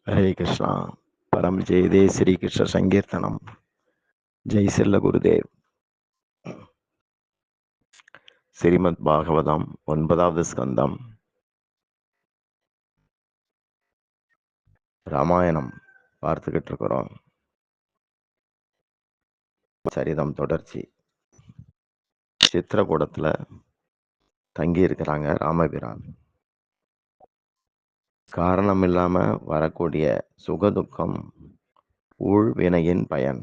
హరే కృష్ణ పరమ జయదే శ్రీకృష్ణ సంకీర్తనం జై செல்ல குருதேவ். ஸ்ரீமத் பாகவதம் 9வது ஸ்கந்தம் ராமாயணம் பார்த்துக்கிட்டு இருக்கிறோம். சரிதம் தொடர்ச்சி. சித்திரகூடத்துல தங்கி இருக்கிறாங்க ராமபிரான். காரணம் இல்லாம வரக்கூடிய சுகதுக்கம் ஊழ்வினையின் பயன்.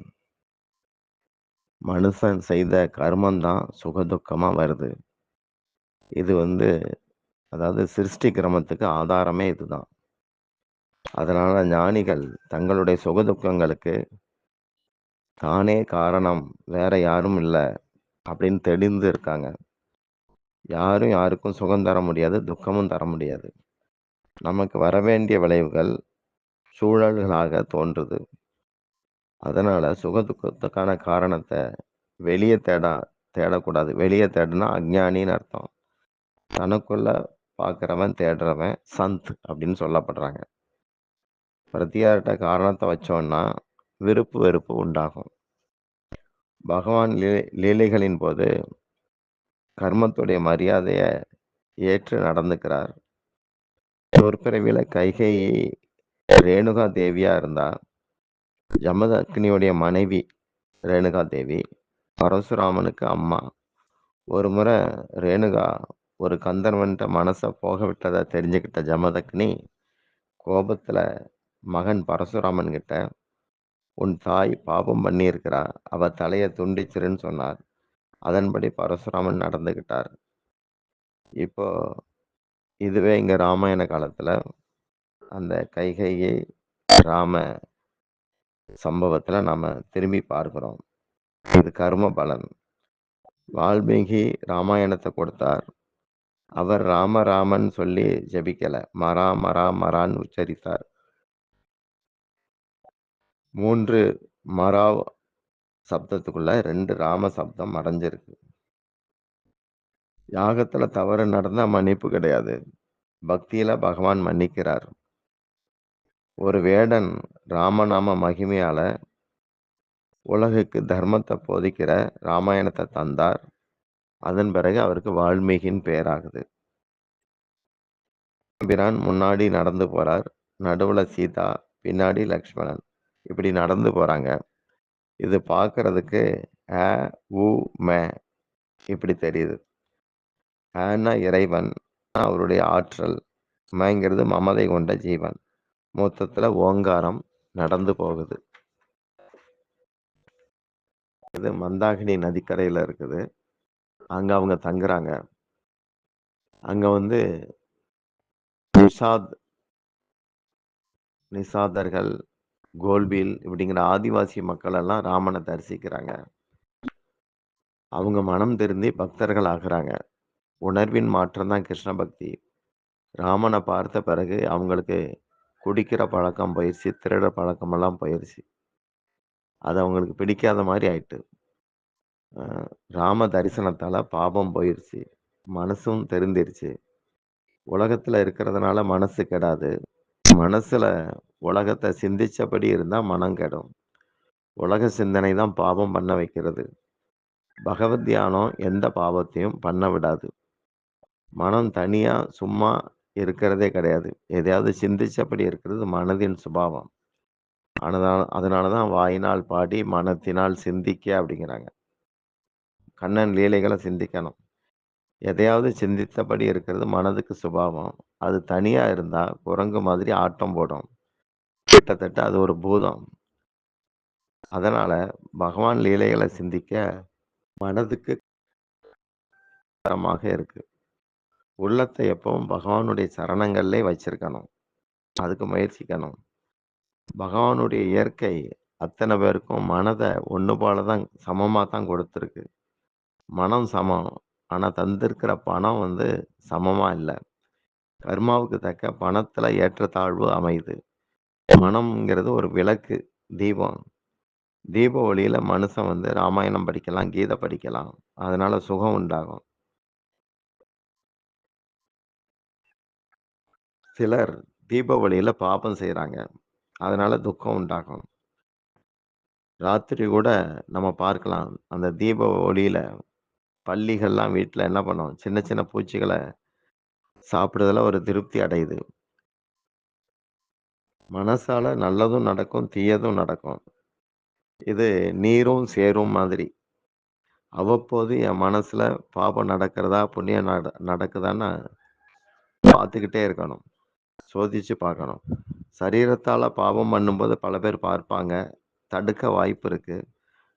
மனுஷன் செய்த கர்மந்தான் சுகதுக்கமா வருது. இது அதாவது சிருஷ்டி கிரமத்துக்கு ஆதாரமே இதுதான். அதனால ஞானிகள் தங்களுடைய சுகதுக்கங்களுக்கு தானே காரணம், வேற யாரும் இல்லை அப்படின்னு தெளிந்து இருக்காங்க. யாரும் யாருக்கும் சுகம் தர முடியாது, துக்கமும் தர முடியாது. நமக்கு வரவேண்டிய விளைவுகள் சூழல்களாக தோன்றுது. அதனால சுகதுக்கத்துக்கான காரணத்தை வெளியே தேடக்கூடாது. வெளியே தேடினா அஞ்ஞானின்னு அர்த்தம். தனக்குள்ள பார்க்குறவன் தேடுறவன் சந்த் அப்படின்னு சொல்லப்படுறாங்க. பிரத்தியார்கிட்ட காரணத்தை வச்சோன்னா விருப்பு வெறுப்பு உண்டாகும். பகவான் லீலைகளின் போது கர்மத்துடைய மரியாதையை ஏற்று நடந்துக்கிறார். சொற்பிறவில கைகேயி ரேணுகா தேவியா இருந்தா, ஜமதக்னியுடைய மனைவி ரேணுகா தேவி பரசுராமனுக்கு அம்மா. ஒரு முறை ரேணுகா ஒரு கந்தர்வன்ட்ட மனசை போக விட்டதை தெரிஞ்சுக்கிட்ட ஜமதக்னி கோபத்துல மகன் பரசுராமன் கிட்ட, உன் தாய் பாபம் பண்ணியிருக்கிறா, அவ தலையை துண்டிச்சிருன்னு சொன்னார். அதன்படி பரசுராமன் நடந்துகிட்டார். இப்போ இதுவே இங்க ராமாயண காலத்துல அந்த கைகையை ராம சம்பவத்துல நாம திரும்பி பார்க்கிறோம். இது கர்ம பலன். வால்மீகி ராமாயணத்தை கொடுத்தார். அவர் ராமன் சொல்லி ஜபிக்கல, மரான்னு உச்சரித்தார். 3 மரா சப்தத்துக்குள்ள 2 ராம சப்தம் அடைஞ்சிருக்கு. யாகத்துல தவறு நடந்தா மன்னிப்பு கிடையாது. பக்தியில பகவான் மன்னிக்கிறார். ஒரு வேடன் ராமநாம மகிமையால உலகுக்கு தர்மத்தை போதிக்கிற ராமாயணத்தை தந்தார். அதன் பிறகு அவருக்கு வால்மீகின் பெயராகுது. பிரான் முன்னாடி நடந்து போறார், நடுவுல சீதா, பின்னாடி லக்ஷ்மணன், இப்படி நடந்து போறாங்க. இது பார்க்கறதுக்கு அ உ ம இப்படி தெரியுது. ஆனா இறைவன், அவருடைய ஆற்றல், மங்கிறது மமதை கொண்ட ஜீவன். மொத்தத்துல ஓங்காரம் நடந்து போகுது. இது மந்தாகினி நதிக்கரையில இருக்குது. அங்க அவங்க தங்குறாங்க. அங்க நிசாதர்கள், கோல்பீல் இப்படிங்கிற ஆதிவாசி மக்கள் எல்லாம் ராமனை தரிசிக்கிறாங்க. அவங்க மனம் திருந்தி பக்தர்கள் ஆகுறாங்க. உணர்வின் மாற்றம் தான் கிருஷ்ண பக்தி. ராமனை பார்த்த பிறகு அவங்களுக்கு குடிக்கிற பழக்கம் போயிடுச்சு, திருட பழக்கமெல்லாம் போயிடுச்சு. அது அவங்களுக்கு பிடிக்காத மாதிரி ஆயிட்டு. ராம தரிசனத்தால பாபம் போயிடுச்சு, மனசும் தெரிந்திருச்சு. உலகத்துல இருக்கிறதுனால மனசு கெடாது. மனசுல உலகத்தை சிந்திச்சபடி இருந்தா மனம் கெடும். உலக சிந்தனை தான் பாவம் பண்ண வைக்கிறது. பகவத் தியானம் எந்த பாவத்தையும் பண்ண விடாது. மனம் தனியா சும்மா இருக்கிறதே கிடையாது. எதையாவது சிந்திச்சபடி இருக்கிறது மனதின் சுபாவம். அதனாலதான் வாயினால் பாடி மனத்தினால் சிந்திக்க அப்படிங்கிறாங்க. கண்ணன் லீலைகளை சிந்திக்கணும். எதையாவது சிந்தித்தபடி இருக்கிறது மனதுக்கு சுபாவம். அது தனியா இருந்தா குரங்கு மாதிரி ஆட்டம் போடும். கிட்டத்தட்ட அது ஒரு பூதம். அதனால பகவான் லீலைகளை சிந்திக்க மனதுக்கு தரமாக இருக்கு. உள்ளத்தை எப்பவும் பகவானுடைய சரணங்கள்லே வச்சிருக்கணும். அதுக்கு முயற்சிக்கணும். பகவானுடைய இயற்கை அத்தனை பேருக்கும் மனதை ஒன்று போல தான், சமமாக தான் கொடுத்துருக்கு. மனம் சமம், ஆனால் தந்திருக்கிற பணம் சமமாக இல்லை. கர்மாவுக்கு தக்க பணத்தில் ஏற்றத்தாழ்வு அமையுது. மனம்ங்கிறது ஒரு விளக்கு, தீபம். தீப ஒளியில் மனுஷன் ராமாயணம் படிக்கலாம், கீதை படிக்கலாம். அதனால சுகம் உண்டாகும். சிலர் தீப ஒளியில் பாபம் செய்கிறாங்க. அதனால துக்கம் உண்டாகும். ராத்திரி கூட நம்ம பார்க்கலாம். அந்த தீப ஒளியில பல்லிகள்லாம் வீட்ல என்ன பண்ணும்? சின்ன சின்ன பூச்சிகள சாப்பிடுறதுல ஒரு திருப்தி அடையுது. மனசால நல்லதும் நடக்கும், தீயதும் நடக்கும். இது நீரும் சேரும் மாதிரி. அவ்வப்போது என் மனசுல பாபம் நடக்கிறதா, புண்ணியம் நடக்குதான்னு பார்த்துக்கிட்டே இருக்கணும். சோதிச்சு பார்க்கணும். சரீரத்தால பாவம் பண்ணும்போது பல பேர் பார்ப்பாங்க. தடுக்க வாய்ப்பு இருக்கு.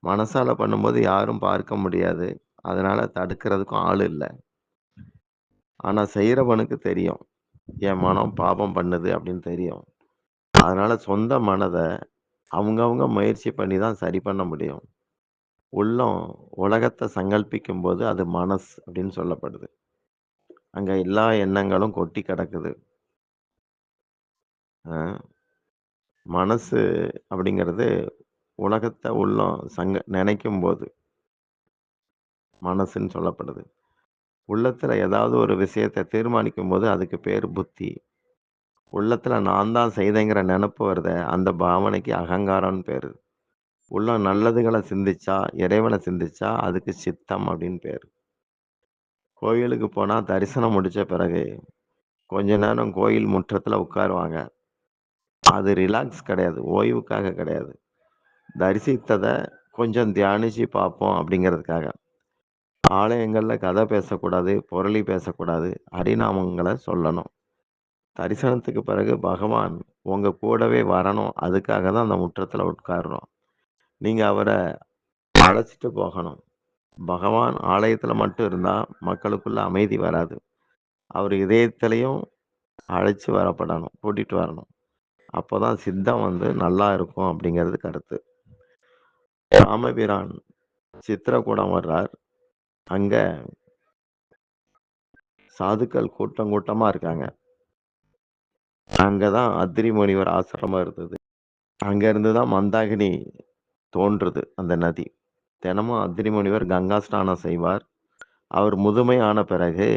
மனசால பண்ணும்போது யாரும் பார்க்க முடியாது. அதனால தடுக்கிறதுக்கும் ஆள் இல்ல. ஆனா செய்றவனுக்கு தெரியும். என் மனம் பாவம் பண்ணுது அப்படின்னு தெரியும். அதனால சொந்த மனத அவங்கவங்க முயற்சி பண்ணி தான் சரி பண்ண முடியும். உள்ளம் உலகத்த சங்கல்பிக்கும்போது அது மனசு அப்படின்னு சொல்லப்படுது. அங்க எல்லா எண்ணங்களும் கொட்டி கிடக்குது. அ மனசு அப்படிங்கிறது உலகத்த உள்ளம் நெனைக்கும்போது மனசுன்னு சொல்லப்படுது. உள்ளத்துல ஏதாவது ஒரு விஷயத்த தீர்மானிக்கும்போது அதுக்கு பேரு புத்தி. உள்ளத்துல நான் தான் செய்தேங்கிற நெனப்பு வருதே, அந்த பாவனைக்கு அகங்காரம்ன்னு பேரு. உள்ளம் நல்லதுகள சிந்திச்சா, இறைவன சிந்திச்சா அதுக்கு சித்தம் அப்படின்னு பேரு. கோயிலுக்கு போனா தரிசனம் முடிச்ச பிறகு கொஞ்ச நேரம் கோயில் முற்றத்துல உட்காருவாங்க. அது ரிலாக்ஸ் கிடையாது. ஓய்வுக்காக கிடையாது. தரிசித்தத கொஞ்சம் தியானிச்சு பார்ப்போம் அப்படிங்கிறதுக்காக. ஆலயங்கள்ல கதை பேசக்கூடாது, புரளி பேசக்கூடாது, ஹரிநாமங்கள சொல்லணும். தரிசனத்துக்கு பிறகு பகவான் உங்க கூடவே வரணும். அதுக்காக தான் அந்த முற்றத்துல உட்காருறோம். நீங்க அவர அழைச்சிட்டு போகணும். பகவான் ஆலயத்துல மட்டும் இருந்தா மக்களுக்குள்ள அமைதி வராது. அவர் இதயத்திலயும் அழைச்சு வரப்படணும். கூட்டிட்டு வரணும். அப்பதான் சித்தம் நல்லா இருக்கும் அப்படிங்கிறது கருத்து. ராமபிரான் சித்திரக்கூடம் வர்றார். அங்க சாதுக்கள் கூட்டம் கூட்டமா இருக்காங்க. அங்க தான் அத்திரி முனிவர் ஆசிரமம் இருந்தது. அங்க இருந்து தான் மந்தாகினி தோன்றுது அந்த நதி. தினமும் அத்திரி முனிவர் கங்கா ஸ்நானம் செய்வார். அவர் முதுமை ஆன பிறகு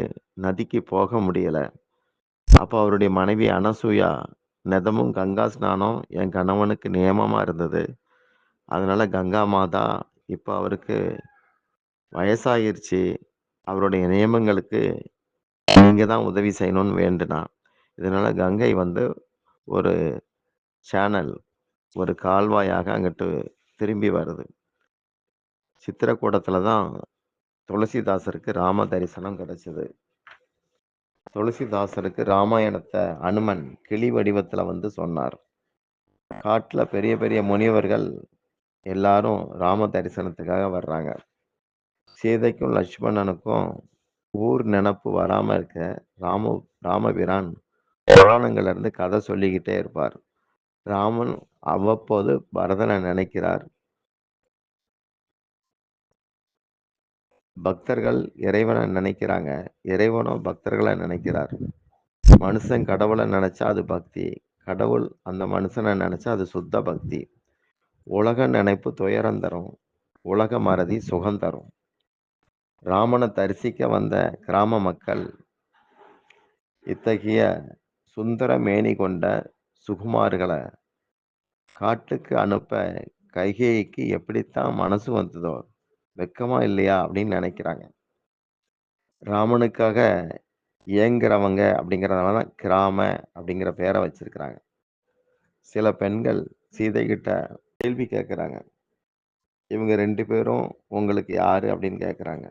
நதிக்கு போக முடியல. அப்ப அவருடைய மனைவி அனசூயா, "தினமும் கங்கா ஸ்நானம் என் கணவனுக்கு நியமமா இருந்தது. அதனால கங்கா மாதா இப்ப அவருக்கு வயசாயிருச்சு. அவருடைய நியமங்களுக்கு நீங்க தான் உதவி செய்யணும்னு வேண்டுனா. இதனால கங்கை ஒரு சேனல், ஒரு கால்வாயாக அங்கிட்டு திரும்பி வருது. சித்திரக்கூடத்துல தான் துளசிதாசருக்கு ராம தரிசனம் கிடைச்சது. துளசிதாசருக்கு ராமாயணத்த அனுமன் கிளி வடிவத்துல சொன்னார். காட்டுல பெரிய பெரிய முனிவர்கள் எல்லாரும் ராம தரிசனத்துக்காக வர்றாங்க. சீதைக்கும் லட்சுமணனுக்கும் ஊர் நெனப்பு வராம இருக்க ராமபிரான் புராணங்கள்ல இருந்து கதை சொல்லிக்கிட்டே இருப்பார். ராமன் அவ்வப்போது பரதனை நினைக்கிறார். பக்தர்கள் இறைவனை நினைக்கிறாங்க. இறைவனும் பக்தர்களை நினைக்கிறார். மனுஷன் கடவுளை நினைச்சா அது பக்தி. கடவுள் அந்த மனுஷனை நினைச்சா அது சுத்த பக்தி. உலக நினைப்பு துயரம் தரும். உலக மறதி சுகம் தரும். ராமனை தரிசிக்க வந்த கிராம மக்கள் இத்தகைய சுந்தர மேனி கொண்ட சுகுமார்களை காட்டுக்கு அனுப்ப கைகேயிக்கு எப்படித்தான் மனசு வந்ததோ, வெட்கமா இல்லையா அப்படின்னு நினைக்கிறாங்க. ராமனுக்காக ஏங்குறவங்க அப்படிங்கிறதுனால தான் கிராம அப்படிங்கிற பேரை வச்சிருக்கிறாங்க. சில பெண்கள் சீதை கிட்ட கேள்வி கேட்குறாங்க. இவங்க 2 பேரும் உங்களுக்கு யாரு அப்படின்னு கேட்குறாங்க.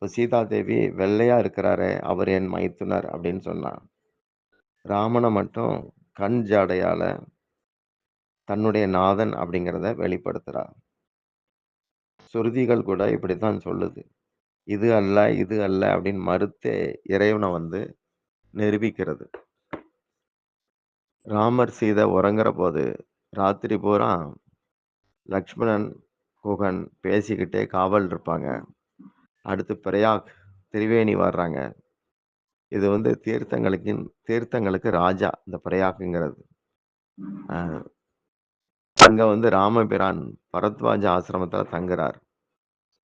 இப்போ சீதா தேவி வெள்ளையா இருக்கிறாரே அவர் என் மைத்துனர் அப்படின்னு சொன்னா. ராமனை மட்டும் கண் ஜாடையால தன்னுடைய நாதன் அப்படிங்கிறத வெளிப்படுத்துறா. சுருதிகள் கூட இப்படித்தான் சொல்லுது. இது அல்ல, இது அல்ல அப்படின்னு மறுத்தே இறைவனை நிரூபிக்கிறது. ராமர் சீதை உறங்குற போது ராத்திரி பூரா லக்ஷ்மணன், குகன் பேசிக்கிட்டே காவல் இருப்பாங்க. அடுத்து பிரயாக் திரிவேணி வர்றாங்க. இது தீர்த்தங்களுக்கு ராஜா இந்த பிரயாக்குங்கிறது. அ அங்க ராமபிரான் பரத்வாஜ ஆசிரமத்துல தங்குறார்.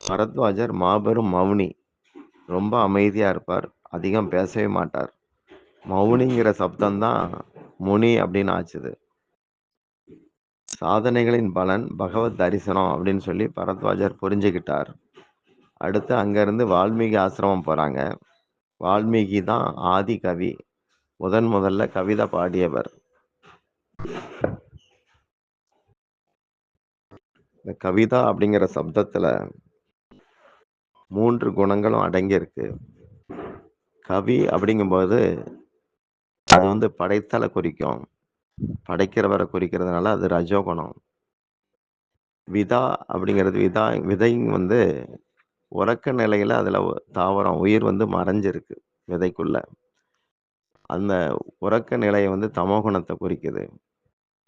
பரத்வாஜர் மாபெரும் மௌனி. ரொம்ப அமைதியா இருப்பார். அதிகம் பேசவே மாட்டார். மௌனிங்கிற சப்தம் தான் முனி அப்படின்னு ஆச்சுது. சாதனைகளின் பலன் பகவத் தரிசனம் அப்படின்னு சொல்லி பரத்வாஜர் புரிஞ்சுக்கிட்டார். அடுத்து அங்கேருந்து வால்மீகி ஆசிரமம் போகிறாங்க. வால்மீகி தான் ஆதி கவி. முதல்ல கவிதை பாடியவர். இந்த கவிதா அப்படிங்கிற சப்தத்துல 3 குணங்களும் அடங்கியிருக்கு. கவி அப்படிங்கும்போது அது வந்து படைத்தலை குறிக்கும். படைக்கிறவரை குறிக்கிறதுனால அது ரஜோகுணம். விதா அப்படிங்கிறது விதை வந்து உறக்க நிலையில அதுல தாவரம் உயிர் வந்து மறைஞ்சிருக்கு விதைக்குள்ள. அந்த உறக்க நிலையை வந்து தமோகுணத்தை குறிக்குது.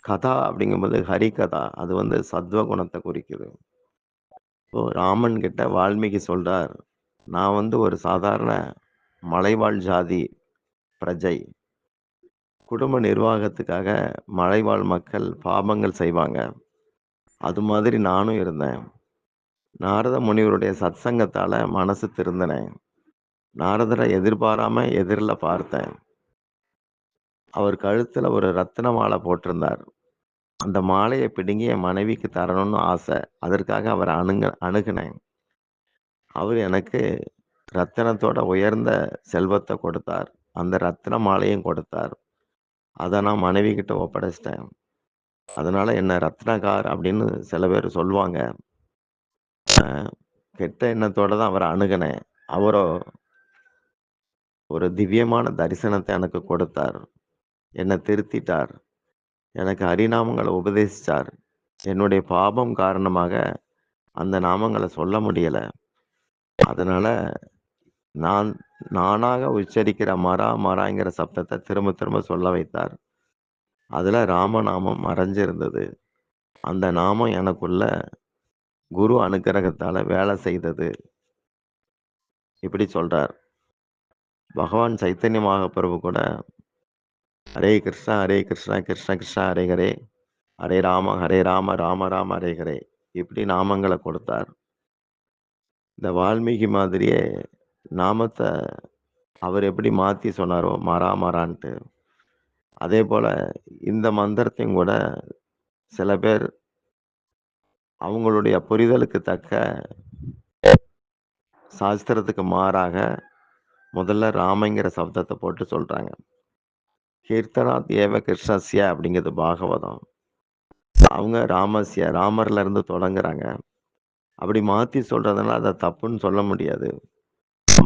கதா அப்படிங்கும்போது ஹரிகதா அது வந்து சத்வ குணத்தை குறிக்குது. இப்போ ராமன் கிட்ட வால்மீகி சொல்றார், நான் வந்து ஒரு சாதாரண மலைவாழ் ஜாதி பிரஜை. குடும்ப நிர்வாகத்துக்காக மலைவாழ் மக்கள் பாபங்கள் செய்வாங்க. அது மாதிரி நானும் இருந்தேன். நாரத முனிவருடைய சத்சங்கத்தால மனசு திருந்தினேன். நாரதரை எதிர்பாராம எதிரில பார்த்தேன். அவர் கழுத்துல ஒரு ரத்தின மாலை போட்டிருந்தார். அந்த மாலையை பிடுங்கி என் மனைவிக்கு தரணும்னு ஆசை. அதற்காக அவரை அணுகுனேன். அவர் எனக்கு ரத்தினத்தோட உயர்ந்த செல்வத்தை கொடுத்தார். அந்த ரத்தின மாலையும் கொடுத்தார். அத நான் மனைவி கிட்ட ஒப்படைச்சிட்டேன். அதனால என்ன ரத்னகார் அப்படின்னு சில பேர் சொல்லுவாங்க. கெட்ட எண்ணத்தோட தான் அவரை அணுகுனேன். அவரோ ஒரு திவ்யமான தரிசனத்தை எனக்கு கொடுத்தார். என்னை திருத்திட்டார். எனக்கு ஹரிநாமங்களை உபதேசிச்சார். என்னுடைய பாபம் காரணமாக அந்த நாமங்களை சொல்ல முடியல. அதனால நான் நானாக உச்சரிக்கிற மராங்கிற சப்தத்தை திரும்ப திரும்ப சொல்ல வைத்தார். அதுல ராமநாமம் மறைஞ்சிருந்தது. அந்த நாமம் எனக்குள்ள குரு அனுக்கிரகத்தால வேலை செய்தது. இப்படி சொல்றார். பகவான் சைத்தன்ய மகாபிரபு கூட ஹரே கிருஷ்ணா கிருஷ்ண கிருஷ்ணா ஹரே ஹரே, ஹரே ராம ராம ராம ஹரே ஹரே இப்படி நாமங்களை கொடுத்தார். இந்த வால்மீகி மாதிரியே நாமத்தை அவர் எப்படி மாத்தி சொன்னாரோ மரான்ட்டு, அதே போல இந்த மந்திரத்தையும் கூட சில பேர் அவங்களுடைய புரிதலுக்கு தக்க சாஸ்திரத்துக்கு மாறாக முதல்ல ராமங்கிற சப்தத்தை போட்டு சொல்றாங்க. கீர்த்தனாத் ஏவ கிருஷ்ணஸ்ய அப்படிங்கிறது பாகவதம். அவங்க ராமர்ல இருந்து தொடங்குறாங்க. அப்படி மாத்தி சொல்றதுனால அதை தப்புன்னு சொல்ல முடியாது.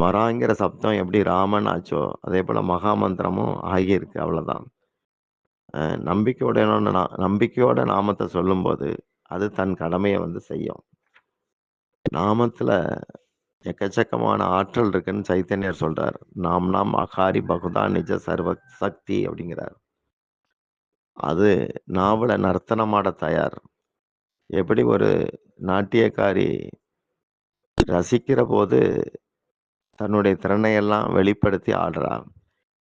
மராங்கிற சப்தம் எப்படி ராமன் ஆச்சோ அதே போல மகாமந்திரமும் ஆகியிருக்கு. அவ்வளவுதான். நம்பிக்கையோட நாமத்தை சொல்லும்போது அது தன் கடமையை வந்து செய்யும். நாமத்துல எக்கச்சக்கமான ஆற்றல் இருக்குன்னு சைத்தன்யர் சொல்றார். நாம் அகாரி பகுதா நிஜ சர்வ சக்தி அப்படிங்கிறார். அது நாவல நர்த்தனமாட தயார். எப்படி ஒரு நாட்டியக்காரி ரசிக்கிற போது தன்னுடைய திறனையெல்லாம் வெளிப்படுத்தி ஆடுறா.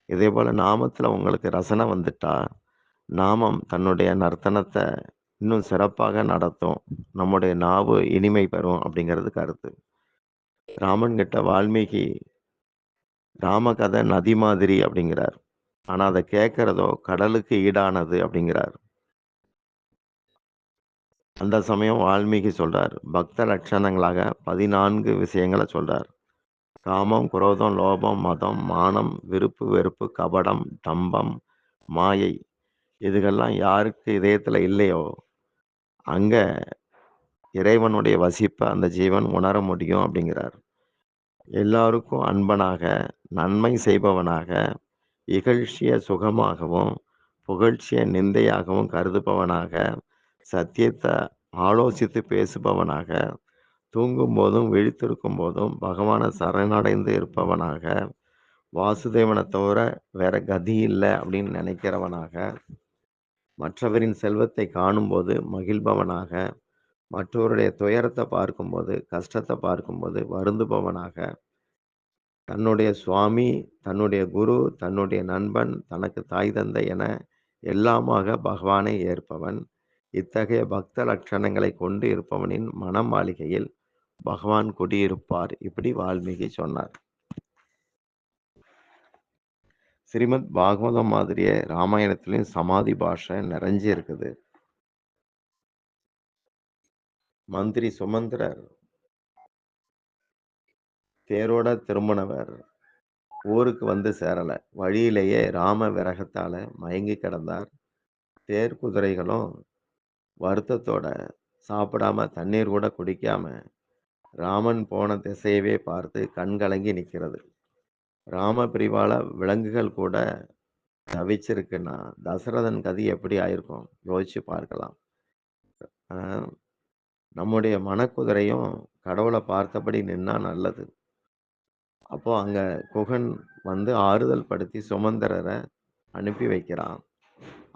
இதே போல நாமத்துல உங்களுக்கு ரசனை வந்துட்டா நாமம் தன்னுடைய நர்த்தனத்தை இன்னும் சிறப்பாக நடத்தும். நம்முடைய நாவு இனிமை பெறும் அப்படிங்கிறது கருத்து. ராமன் கிட்ட வால்மீகி ராமகதை நதி மாதிரி அப்படிங்கிறார். ஆனா அதை கேட்கிறதோ கடலுக்கு ஈடானது அப்படிங்கிறார். அந்த சமயம் வால்மீகி சொல்றார். பக்த லட்சணங்களாக 14 விஷயங்களை சொல்றார். காமம், குரோதம், லோபம், மதம், மானம், விருப்பு, வெறுப்பு, கபடம், தம்பம், மாயை இதுகெல்லாம் யாருக்கு இதயத்துல இல்லையோ அங்க இறைவனுடைய வசிப்பை அந்த ஜீவன் உணர முடியும் அப்படிங்கிறார். எல்லாருக்கும் அன்பனாக, நன்மை செய்பவனாக, இகழ்ச்சிய சுகமாகவும், புகழ்ச்சிய நிந்தையாகவும் கருதுபவனாக, சத்தியத்தை ஆலோசித்து பேசுபவனாக, தூங்கும் போதும் விழித்திருக்கும் போதும் பகவானை சரணடைந்து இருப்பவனாக, வாசுதேவனை தவிர வேற கதி இல்லை அப்படின்னு நினைக்கிறவனாக, மற்றவரின் செல்வத்தை காணும்போது மகிழ்பவனாக, மற்றவருடைய துயரத்தை பார்க்கும்போது கஷ்டத்தை பார்க்கும்போது வருந்துபவனாக, தன்னுடைய சுவாமி, தன்னுடைய குரு, தன்னுடைய நண்பன், தனக்கு தாய் தந்தை என எல்லாமாக பகவானை ஏற்பவன். இத்தகைய பக்த லட்சணங்களை கொண்டு இருப்பவனின் மனமாளிகையில் பகவான் குடியிருப்பார். இப்படி வால்மீகி சொன்னார். ஸ்ரீமத் பாகவதம் மாதிரியே ராமாயணத்திலயும் சமாதி பாஷை நிறைஞ்சு இருக்குது. மந்திரி சுமந்திரர் தேரோட திரும்பினவர் ஊருக்கு வந்து சேரல. வழியிலேயே ராம விரகத்தால மயங்கி கிடந்தார். தேர் குதிரைகளும் வருத்தத்தோட சாப்பிடாம தண்ணீர் கூட குடிக்காம ராமன் போன திசையவே பார்த்து கண் கலங்கி நிக்கிறது. ராம பிரிவால விலங்குகள் கூட தவிச்சிருக்குன்னா தசரதன் கதி எப்படி ஆயிருக்கும் யோசிச்சு பார்க்கலாம். ஆஹ் நம்முடைய மனக்குதிரையும் கடவுளை பார்த்தபடி நின்னா நல்லது. அப்போ அங்க குகன் வந்து ஆறுதல் படுத்தி சுமந்திரரை அனுப்பி வைக்கிறான்.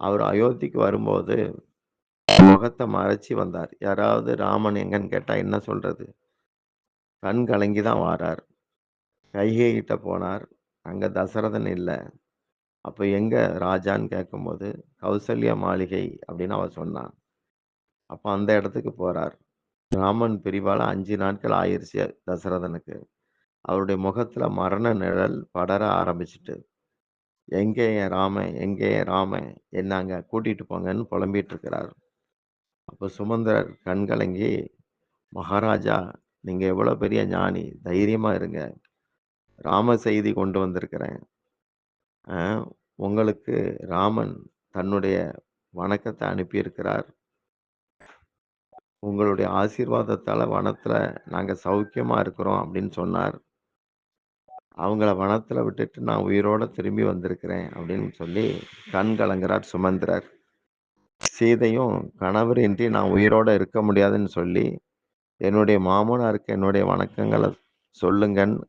அவர் அயோத்திக்கு வரும்போது முகத்தை மறைச்சி வந்தார். யாராவது ராமன் எங்கன்னு கேட்டா என்ன சொல்றது? கண் கலங்கி தான் வாரார். கைகை கிட்ட போனார். அங்க தசரதன் இல்ல. அப்ப எங்க ராஜான்னு கேட்கும்போது கௌசல்யா மாளிகை அப்படின்னு அவ சொன்னான். அப்ப அந்த இடத்துக்கு போறார். ராமன் பிரிவால 5 நாட்கள் ஆயிருச்சு தசரதனுக்கு. அவருடைய முகத்துல மரண நிழல் படர ஆரம்பிச்சுட்டு, எங்கே என் ராமன், எங்கே என் ராமன், என்ன அங்க கூட்டிட்டு போங்கன்னு புலம்பிட்டு இருக்கிறார். அப்ப சுமந்திரர் கண் கலங்கி, மகாராஜா, நீங்க எவ்வளவு பெரிய ஞானி, தைரியமா இருங்க. ராம செய்தி கொண்டு வந்திருக்கிறேன். உங்களுக்கு ராமன் தன்னுடைய வணக்கத்தை அனுப்பியிருக்கிறார். உங்களுடைய ஆசீர்வாதத்தால வனத்துல நாங்க சௌக்கியமா இருக்கிறோம் அப்படின்னு சொன்னார். அவங்கள வனத்துல விட்டுட்டு நான் உயிரோட திரும்பி வந்திருக்கிறேன் அப்படின்னு சொல்லி கண் கலங்குறார் சுமந்திரர். சீதையும் கணவரின்றி நான் உயிரோட இருக்க முடியாதுன்னு சொல்லி என்னுடைய மாமனாருக்கு என்னுடைய வணக்கங்களை சொல்லுங்கன்னு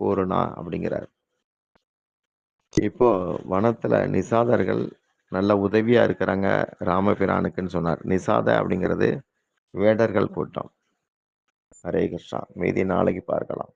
கூறுனா அப்படிங்கிறார். இப்போ வனத்துல நிசாதர்கள் நல்ல உதவியா இருக்கிறாங்க ராமபிரானுக்குன்னு சொன்னார். நிசாத அப்படிங்கிறது வேடர்கள் கூட்டம். ஹரே கிருஷ்ணா. மீதி நாளைக்கு பார்க்கலாம்.